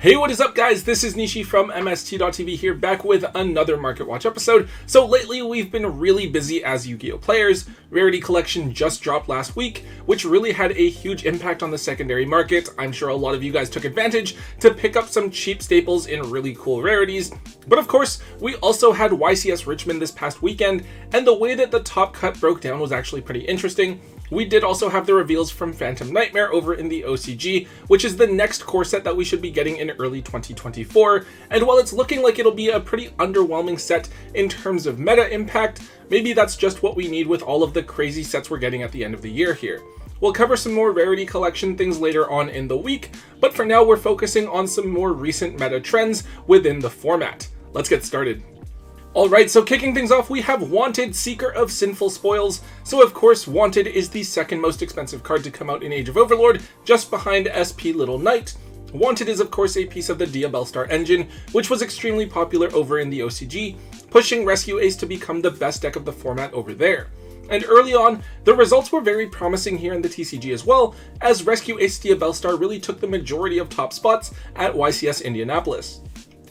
Hey, what is up guys? This is Nishi from MST.TV here, back with another Market Watch episode. So lately we've been really busy as Yu-Gi-Oh players. Rarity Collection just dropped last week, which really had a huge impact on the secondary market. I'm sure a lot of you guys took advantage to pick up some cheap staples in really cool rarities. But of course, we also had YCS Richmond this past weekend, and the way that the top cut broke down was actually pretty interesting. We did also have the reveals from Phantom Nightmare over in the OCG, which is the next core set that we should be getting in early 2024. And while it's looking like it'll be a pretty underwhelming set in terms of meta impact, maybe that's just what we need with all of the crazy sets we're getting at the end of the year here. We'll cover some more Rarity Collection things later on in the week, but for now we're focusing on some more recent meta trends within the format. Let's get started. Alright, so kicking things off, we have Wanted, Seeker of Sinful Spoils. So of course, Wanted is the second most expensive card to come out in Age of Overlord, just behind SP Little Knight. Wanted is of course a piece of the Diabellstar engine, which was extremely popular over in the OCG, pushing Rescue Ace to become the best deck of the format over there. And early on, the results were very promising here in the TCG as well, as Rescue Ace Diabellstar really took the majority of top spots at YCS Indianapolis.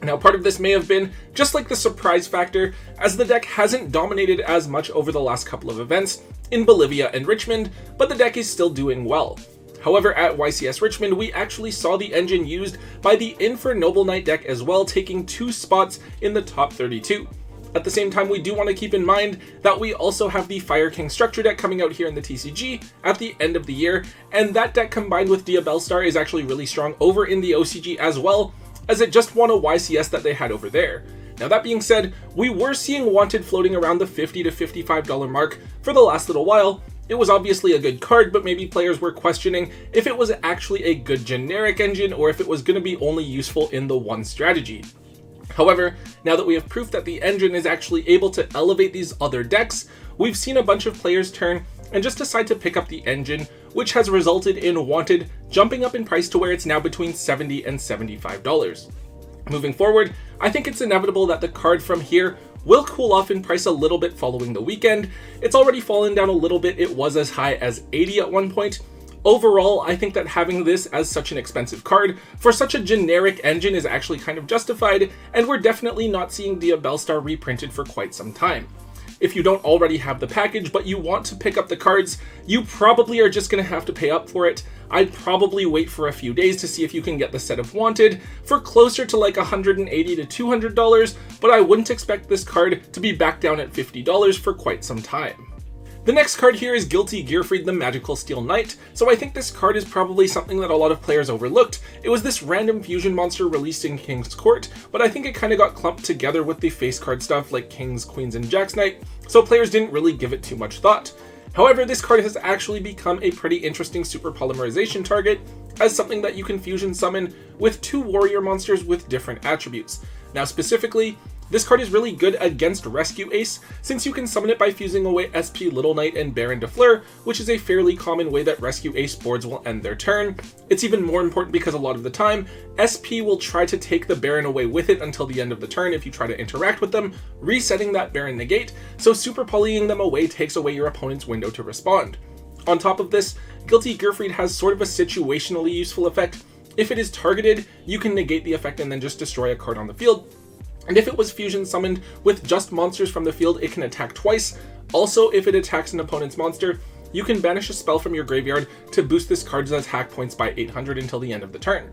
Now, part of this may have been just like the surprise factor, as the deck hasn't dominated as much over the last couple of events in Bolivia and Richmond, but the deck is still doing well. However, at YCS Richmond, we actually saw the engine used by the Infer Noble Knight deck as well, taking 2 spots in the top 32. At the same time, we do want to keep in mind that we also have the Fire King structure deck coming out here in the TCG at the end of the year, and that deck combined with Diabellstar is actually really strong over in the OCG as well, as it just won a YCS that they had over there. Now that being said, we were seeing Wanted floating around the $50 to $55 mark for the last little while. It was obviously a good card, but maybe players were questioning if it was actually a good generic engine or if it was going to be only useful in the one strategy. However, now that we have proof that the engine is actually able to elevate these other decks, we've seen a bunch of players turn and just decide to pick up the engine, which has resulted in Wanted jumping up in price to where it's now between $70 and $75. Moving forward, I think it's inevitable that the card from here will cool off in price a little bit following the weekend. It's already fallen down a little bit. It was as high as $80 at one point. Overall, I think that having this as such an expensive card for such a generic engine is actually kind of justified, and we're definitely not seeing Diabellstar reprinted for quite some time. If you don't already have the package, but you want to pick up the cards, you probably are just going to have to pay up for it. I'd probably wait for a few days to see if you can get the set of Wanted for closer to like $180 to $200, but I wouldn't expect this card to be back down at $50 for quite some time. The next card here is Guilty Gearfried, the Magical Steel Knight, so I think this card is probably something that a lot of players overlooked. It was this random fusion monster released in King's Court, but I think it kind of got clumped together with the face card stuff like Kings, Queens, and Jacks Knight, so players didn't really give it too much thought. However, this card has actually become a pretty interesting super polymerization target as something that you can fusion summon with 2 warrior monsters with different attributes. Now specifically, this card is really good against Rescue Ace, since you can summon it by fusing away SP Little Knight and Baron de Fleur, which is a fairly common way that Rescue Ace boards will end their turn. It's even more important because a lot of the time, SP will try to take the Baron away with it until the end of the turn if you try to interact with them, resetting that Baron negate, so super polying them away takes away your opponent's window to respond. On top of this, Guilty Gearfried has sort of a situationally useful effect. If it is targeted, you can negate the effect and then just destroy a card on the field. And if it was fusion summoned with just monsters from the field, it can attack twice. Also, if it attacks an opponent's monster, you can banish a spell from your graveyard to boost this card's attack points by 800 until the end of the turn.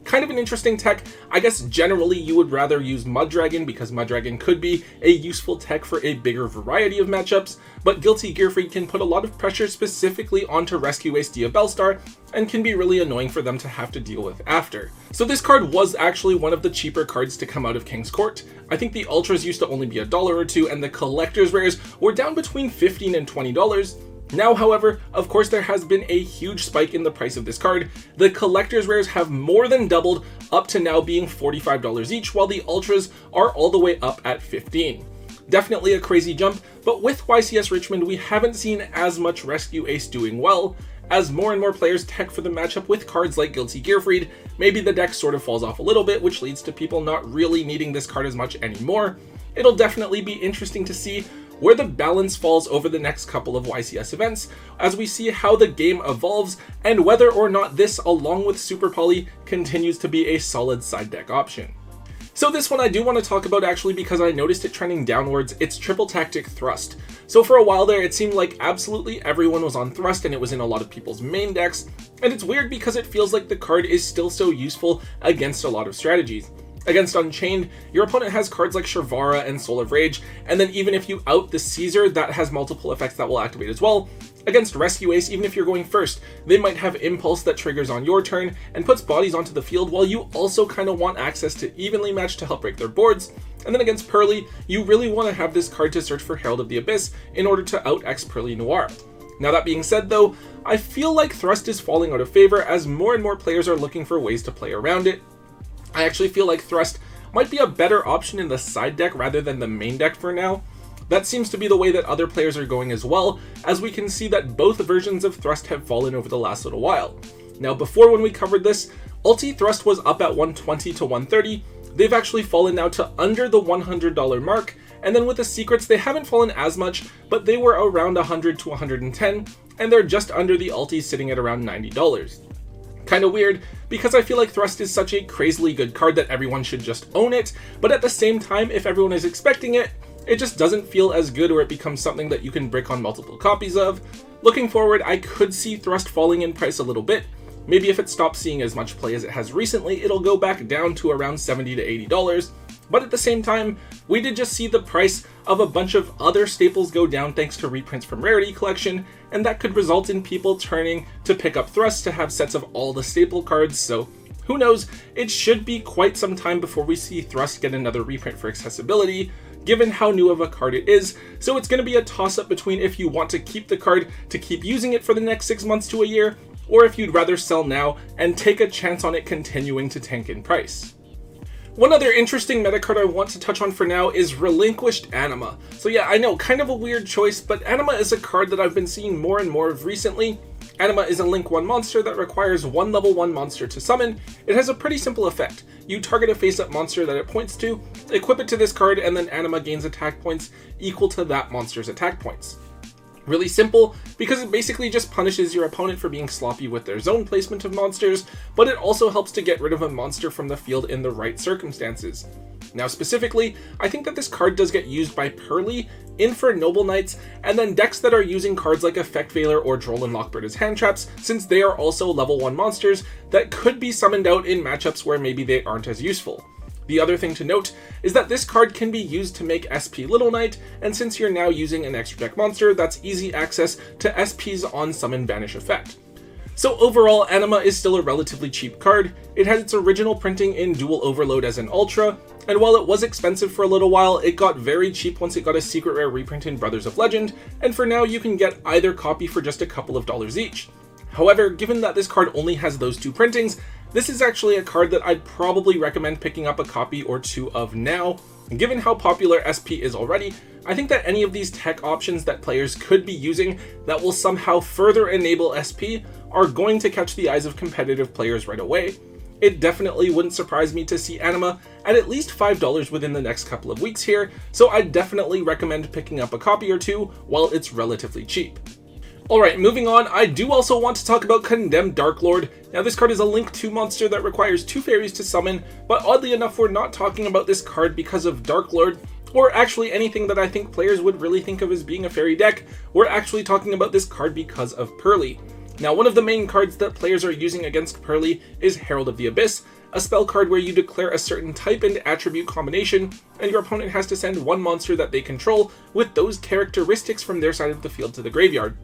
Kind of an interesting tech. I guess generally you would rather use Muddragon because Muddragon could be a useful tech for a bigger variety of matchups, but Guilty Gearfried can put a lot of pressure specifically onto Rescue Ace Diabellstar and can be really annoying for them to have to deal with after. So this card was actually one of the cheaper cards to come out of King's Court. I think the Ultras used to only be $1 or $2 and the Collector's Rares were down between $15 and $20. Now, however, of course there has been a huge spike in the price of this card. The Collector's Rares have more than doubled, up to now being $45 each, while the Ultras are all the way up at $15. Definitely a crazy jump, but with YCS Richmond we haven't seen as much Rescue Ace doing well. As more and more players tech for the matchup with cards like Guilty Gearfried, maybe the deck sort of falls off a little bit, which leads to people not really needing this card as much anymore. It'll definitely be interesting to see where the balance falls over the next couple of YCS events, as we see how the game evolves and whether or not this, along with Super Poly, continues to be a solid side deck option. So this one I do want to talk about actually because I noticed it trending downwards. It's Triple Tactic Thrust. So for a while there, it seemed like absolutely everyone was on Thrust and it was in a lot of people's main decks. And it's weird because it feels like the card is still so useful against a lot of strategies. Against Unchained, your opponent has cards like Sharvara and Soul of Rage, and then even if you out the Caesar, that has multiple effects that will activate as well. Against Rescue Ace, even if you're going first, they might have Impulse that triggers on your turn and puts bodies onto the field, while you also kind of want access to evenly match to help break their boards. And then against Pearly, you really want to have this card to search for Herald of the Abyss in order to out-X Pearly Noir. Now that being said though, I feel like Thrust is falling out of favor as more and more players are looking for ways to play around it. I actually feel like Thrust might be a better option in the side deck rather than the main deck for now. That seems to be the way that other players are going as well, as we can see that both versions of Thrust have fallen over the last little while. Now before, when we covered this, Ulti Thrust was up at 120 to 130, they've actually fallen now to under the $100 mark, and then with the secrets they haven't fallen as much, but they were around 100 to 110, and they're just under the Ulti sitting at around $90. Kind of weird, because I feel like Thrust is such a crazily good card that everyone should just own it, but at the same time, if everyone is expecting it, it just doesn't feel as good, or it becomes something that you can brick on multiple copies of. Looking forward, I could see Thrust falling in price a little bit. Maybe if it stops seeing as much play as it has recently, it'll go back down to around $70 to $80. But at the same time, we did just see the price of a bunch of other staples go down thanks to reprints from Rarity Collection, and that could result in people turning to pick up Thrust to have sets of all the staple cards, so who knows, it should be quite some time before we see Thrust get another reprint for accessibility, given how new of a card it is, so it's going to be a toss-up between if you want to keep the card to keep using it for the next 6 months to a year, or if you'd rather sell now and take a chance on it continuing to tank in price. One other interesting meta card I want to touch on for now is Relinquished Anima. So yeah, I know, kind of a weird choice, but Anima is a card that I've been seeing more and more of recently. Anima is a Link 1 monster that requires one level 1 monster to summon. It has a pretty simple effect. You target a face-up monster that it points to, equip it to this card, and then Anima gains attack points equal to that monster's attack points. Really simple, because it basically just punishes your opponent for being sloppy with their zone placement of monsters, but it also helps to get rid of a monster from the field in the right circumstances. Now specifically, I think that this card does get used by Pearly, for Noble Knights, and then decks that are using cards like Effect Veiler or Droll and Lockbird as hand traps, since they are also level 1 monsters that could be summoned out in matchups where maybe they aren't as useful. The other thing to note is that this card can be used to make SP Little Knight, and since you're now using an extra deck monster, that's easy access to SP's on Summon Vanish effect. So overall, Anima is still a relatively cheap card. It has its original printing in Dual Overload as an Ultra, and while it was expensive for a little while, it got very cheap once it got a secret rare reprint in Brothers of Legend, and for now you can get either copy for just a couple of dollars each. However, given that this card only has those two printings, this is actually a card that I'd probably recommend picking up a copy or two of now. And given how popular SP is already, I think that any of these tech options that players could be using that will somehow further enable SP are going to catch the eyes of competitive players right away. It definitely wouldn't surprise me to see Anima at least $5 within the next couple of weeks here, so I'd definitely recommend picking up a copy or two while it's relatively cheap. Alright, moving on, I do also want to talk about Condemned Dark Lord. Now this card is a Link 2 monster that requires 2 fairies to summon, but oddly enough we're not talking about this card because of Dark Lord, or actually anything that I think players would really think of as being a fairy deck. We're actually talking about this card because of Pearly. Now one of the main cards that players are using against Pearly is Herald of the Abyss, a spell card where you declare a certain type and attribute combination, and your opponent has to send one monster that they control with those characteristics from their side of the field to the graveyard.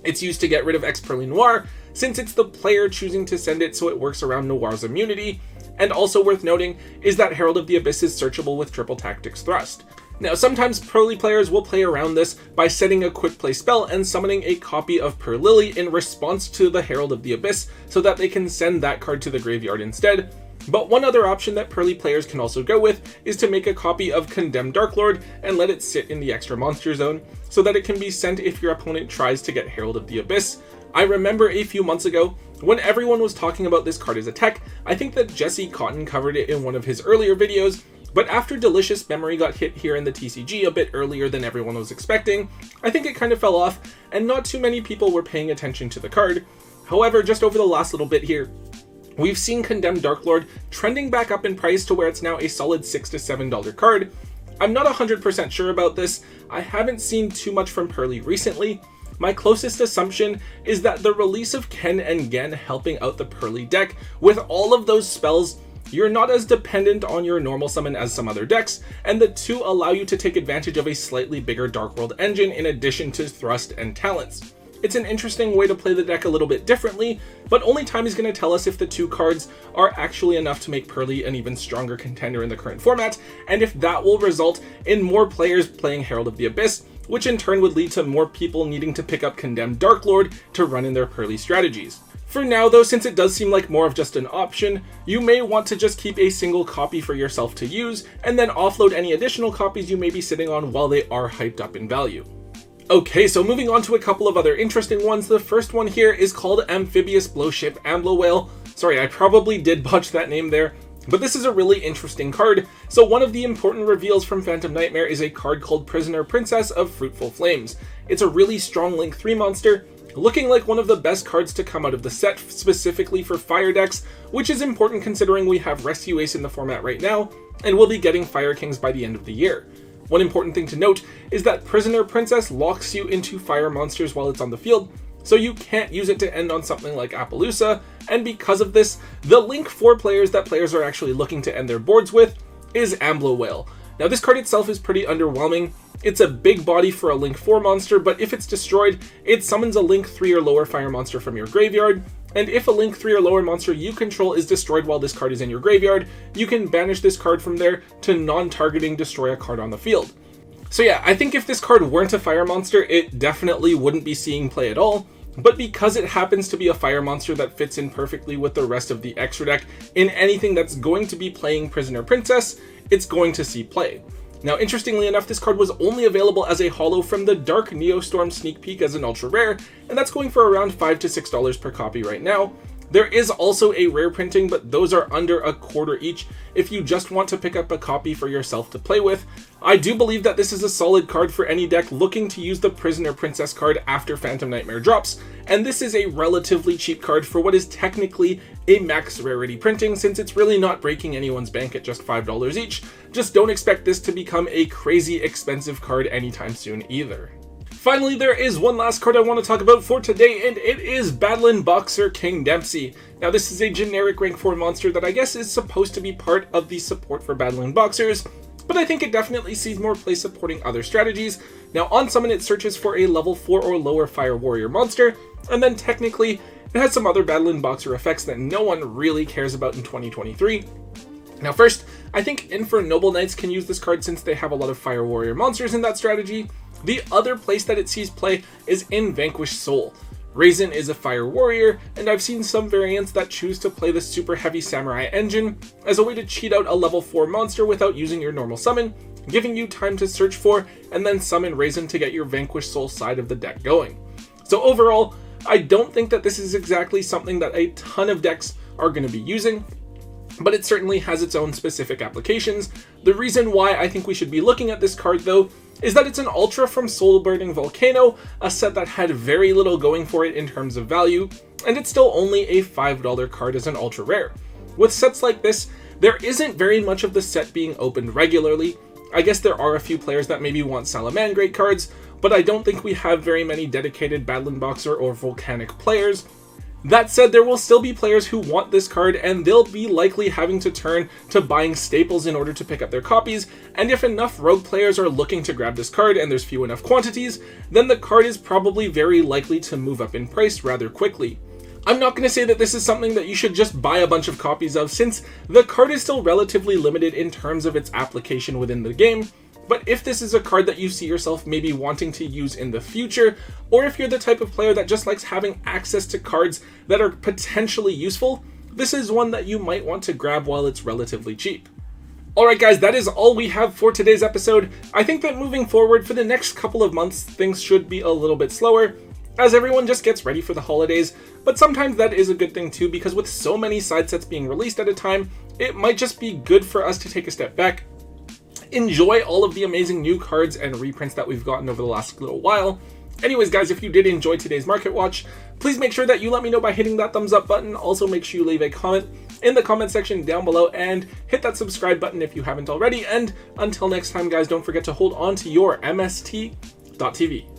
It's used to get rid of X Pearly Noir, since it's the player choosing to send it so it works around Noir's immunity, and also worth noting is that Herald of the Abyss is searchable with Triple Tactics Thrust. Now sometimes Pearly players will play around this by setting a quick play spell and summoning a copy of Pearly in response to the Herald of the Abyss so that they can send that card to the graveyard instead. But one other option that Pearly players can also go with is to make a copy of Condemned Dark Lord and let it sit in the extra monster zone so that it can be sent if your opponent tries to get Herald of the Abyss. I remember a few months ago, when everyone was talking about this card as a tech, I think that Jesse Cotton covered it in one of his earlier videos, but after Delicious Memory got hit here in the TCG a bit earlier than everyone was expecting, I think it kind of fell off, and not too many people were paying attention to the card. However, just over the last little bit here, we've seen Condemned Dark Lord trending back up in price to where it's now a solid $6 to $7 card. I'm not 100% sure about this. I haven't seen too much from Pearly recently. My closest assumption is that the release of Ken and Gen helping out the Pearly deck with all of those spells, you're not as dependent on your normal summon as some other decks, and the two allow you to take advantage of a slightly bigger Dark World engine in addition to Thrust and Talents. It's an interesting way to play the deck a little bit differently, but only time is going to tell us if the two cards are actually enough to make Pearly an even stronger contender in the current format, and if that will result in more players playing Herald of the Abyss, which in turn would lead to more people needing to pick up Condemned Dark Lord to run in their Pearly strategies. For now though, since it does seem like more of just an option, you may want to just keep a single copy for yourself to use, and then offload any additional copies you may be sitting on while they are hyped up in value. Okay, so moving on to a couple of other interesting ones. The first one here is called Amphibious Blowship Amblo Whale. Sorry, I probably did botch that name there, but this is a really interesting card. So one of the important reveals from Phantom Nightmare is a card called Prisoner Princess of Fruitful Flames. It's a really strong Link 3 monster, looking like one of the best cards to come out of the set, specifically for fire decks, which is important considering we have Rescue Ace in the format right now, and we'll be getting Fire Kings by the end of the year. One important thing to note is that Prisoner Princess locks you into fire monsters while it's on the field, so you can't use it to end on something like Appaloosa, and because of this, the Link 4 players that players are actually looking to end their boards with is Amblo Whale. Now this card itself is pretty underwhelming. It's a big body for a Link 4 monster, but if it's destroyed, it summons a Link 3 or lower fire monster from your graveyard, and if a Link 3 or lower monster you control is destroyed while this card is in your graveyard, you can banish this card from there to non-targeting destroy a card on the field. So yeah, I think if this card weren't a fire monster, it definitely wouldn't be seeing play at all, but because it happens to be a fire monster that fits in perfectly with the rest of the extra deck in anything that's going to be playing Prisoner Princess, it's going to see play. Now, interestingly enough, this card was only available as a holo from the Dark Neostorm sneak peek as an ultra rare, and that's going for around $5 to $6 per copy right now. There is also a rare printing, but those are under $0.25 each if you just want to pick up a copy for yourself to play with. I do believe that this is a solid card for any deck looking to use the Prisoner Princess card after Phantom Nightmare drops, and this is a relatively cheap card for what is technically a max rarity printing, since it's really not breaking anyone's bank at just $5 each. Just don't expect this to become a crazy expensive card anytime soon either. Finally, there is one last card I want to talk about for today, and it is Battlin' Boxer King Dempsey. Now, this is a generic rank 4 monster that I guess is supposed to be part of the support for Battling Boxers, but I think it definitely sees more play supporting other strategies. Now, on summon, it searches for a level 4 or lower Fire Warrior monster, and then technically, it has some other Battling Boxer effects that no one really cares about in 2023. Now first, I think Infer Noble Knights can use this card since they have a lot of Fire Warrior monsters in that strategy. The other place that it sees play is in Vanquished Soul. Raisin is a Fire Warrior, and I've seen some variants that choose to play the super heavy Samurai engine as a way to cheat out a level 4 monster without using your normal summon, giving you time to search for and then summon Raisin to get your Vanquished Soul side of the deck going. So overall, I don't think that this is exactly something that a ton of decks are going to be using, but it certainly has its own specific applications. The reason why I think we should be looking at this card though is that it's an Ultra from Soul Burning Volcano, a set that had very little going for it in terms of value, and it's still only a $5 card as an Ultra Rare. With sets like this, there isn't very much of the set being opened regularly. I guess there are a few players that maybe want Salamangreat cards, but I don't think we have very many dedicated Battling Boxer or Volcanic players. That said, there will still be players who want this card, and they'll be likely having to turn to buying staples in order to pick up their copies, and if enough rogue players are looking to grab this card and there's few enough quantities, then the card is probably very likely to move up in price rather quickly. I'm not going to say that this is something that you should just buy a bunch of copies of, since the card is still relatively limited in terms of its application within the game. But if this is a card that you see yourself maybe wanting to use in the future, or if you're the type of player that just likes having access to cards that are potentially useful, this is one that you might want to grab while it's relatively cheap. Alright guys, that is all we have for today's episode. I think that moving forward for the next couple of months, things should be a little bit slower, as everyone just gets ready for the holidays, but sometimes that is a good thing too, because with so many side sets being released at a time, it might just be good for us to take a step back enjoy all of the amazing new cards and reprints that we've gotten over the last little while. Anyways, guys, if you did enjoy today's Market Watch, please make sure that you let me know by hitting that thumbs up button. Also, make sure you leave a comment in the comment section down below and hit that subscribe button if you haven't already. And until next time, guys, don't forget to hold on to your MST.TV.